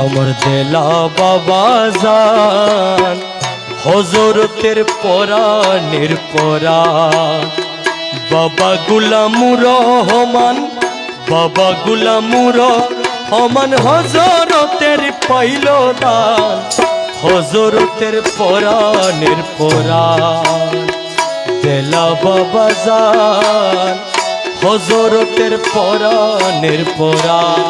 আমার দেলা বাবা জান হযরতের পরাণের পরাণ বাবা গুলামুর রহমান, বাবা গুলামুর রহমান হযরতের পাইল দান, হযরতের পরাণের পরাণ দেলা বাবা জান হযরতের পরাণের পরাণ।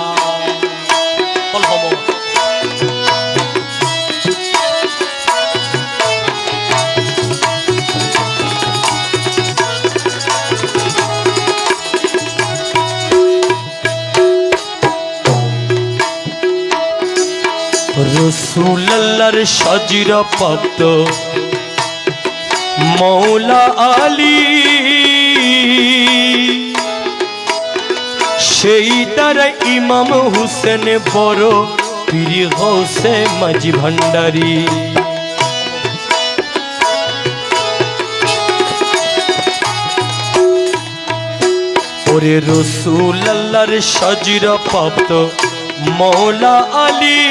রসুল আল্লাহর সাজিরা প্রাপ্ত মৌলা আলী, সেই দ্বারা ইমাম হুসেন বড় পীর গৌসে মাঝি ভান্ডারী। ওরে রসুল আল্লাহর সাজিরা প্রাপ্ত মৌলা আলী,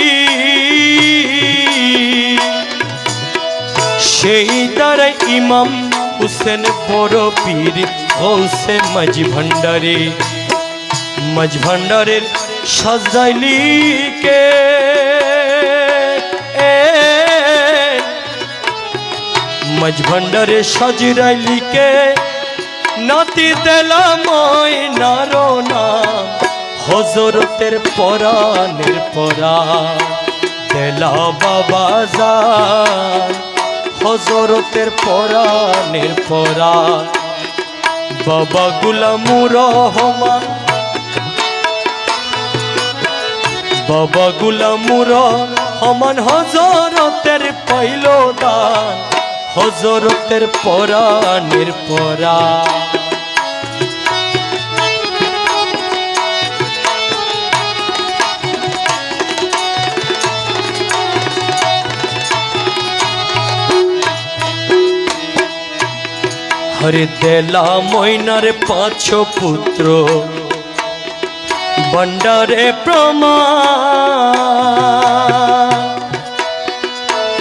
সেই দ্বারা ইমাম হুসেন বড় পীর গৌসে মাঝি ভান্ডারী। মাঝ ভান্ডারের সাজাইলিকে মাঝ ভান্ডারের সাজরাইলিকে নাতি দিলাম ময়নার নাম, হযরতের পরাণের পরাণ দেলা বাবা জান হযরতের পরাণের পরাণ বাবা গুলামুর রহমান, বাবা গুলামুর রহমান হযরতের পাইল দান, হযরতের পরাণের পরাণ। হরে দেলা ময়নার পাঁচ পুত্র বন্ডারে প্রমাণ,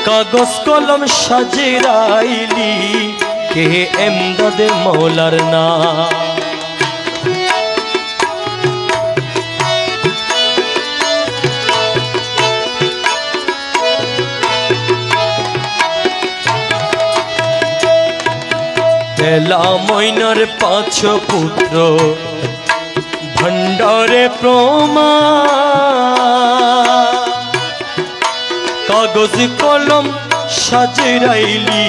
কাগজ কলম সাজিরাইলি কে এমদাদে মৌলার নাম। দেলা ময়নার পাঁচ পুত্র ভণ্ডারে প্রমাণ, কাগজ কলম সাজরাইলি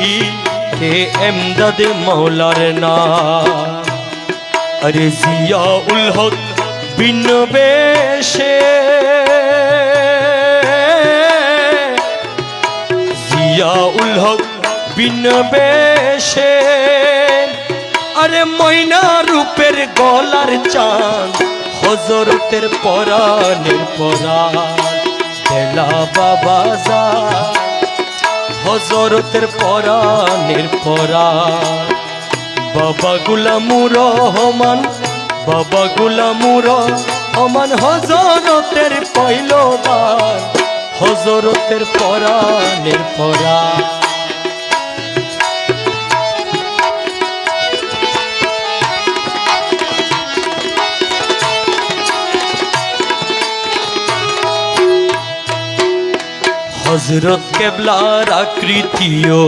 কে এমদাদে মৌলার নাম। আরে জিয়া উল হক বিন বেশে, জিয়া উল হক বিন বেশে, আরে ময়না রূপের গলার চাঁদ হযরতের পরাণের পরাণ দেলা বাবা জান হযরতের পরাণের পরাণ বাবা গুলামুর রহমান, বাবা গুলামুর রহমান হযরতের পাইল দান, হযরতের পরাণের পরাণ। হযরত কেবলার আকৃতিও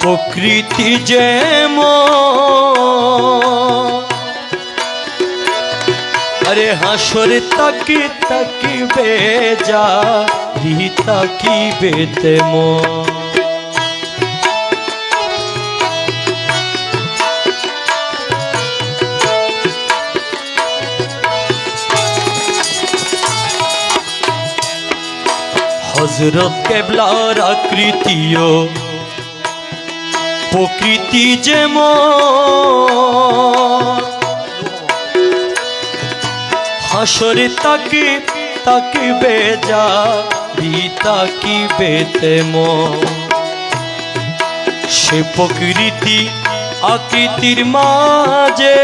প্রকৃতি যেমন, আরে হাসরে তাকি তাকিবে জারি তাকিবে তেমন। হযরত কেবলার আকৃতিও প্রকৃতি যেমন, হাসরে তাকি তাকিবে জারি তাকিবে তেমন। সে প্রকৃতি আকৃতির মাঝে,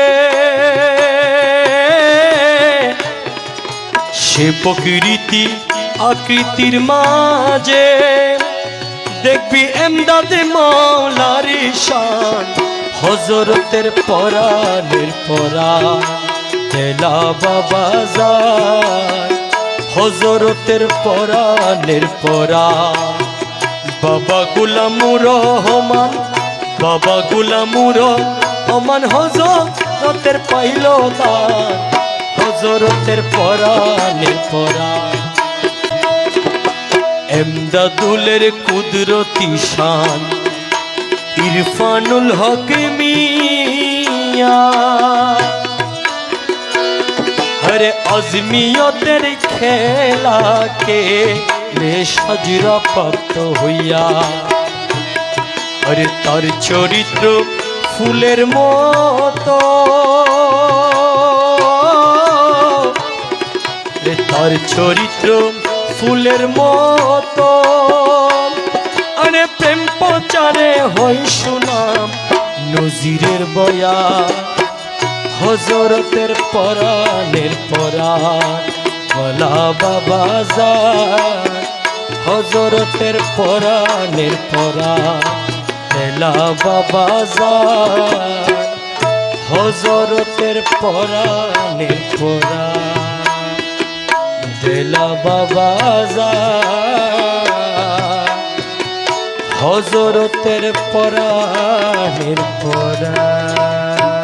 সে প্রকৃতি আকৃতির মাঝে দেখবি এমদাদে মৌলার শান হযরতের পরাণের পরাণ তেলা বাবাজান হযরতের পরাণের পরাণ বাবা গুলামুর রহমান বাবা গুলামুর রহমান হযরতের পাইল দান হযরতের পরাণের পরাণ এমদাদুলের কুদরতি শান ইরফানুল হক মিয়া হরে আজমিয়তের খেলাকে লে সাজরা প্রাপ্ত হইয়া হরে তার চরিত্র ফুলের মতো তার চরিত্র ফুলের মতো আরে প্রেম প্রচারে হই সুনাম নজিরের বয়া হযরতের পরাণের পরাণ ভোলা বাবাজান হযরতের পরাণের পরাণ তেলা বাবাজান হযরতের পরাণের পরাণ তেলা বাবাজান হযরতের পরাণের পরাণ।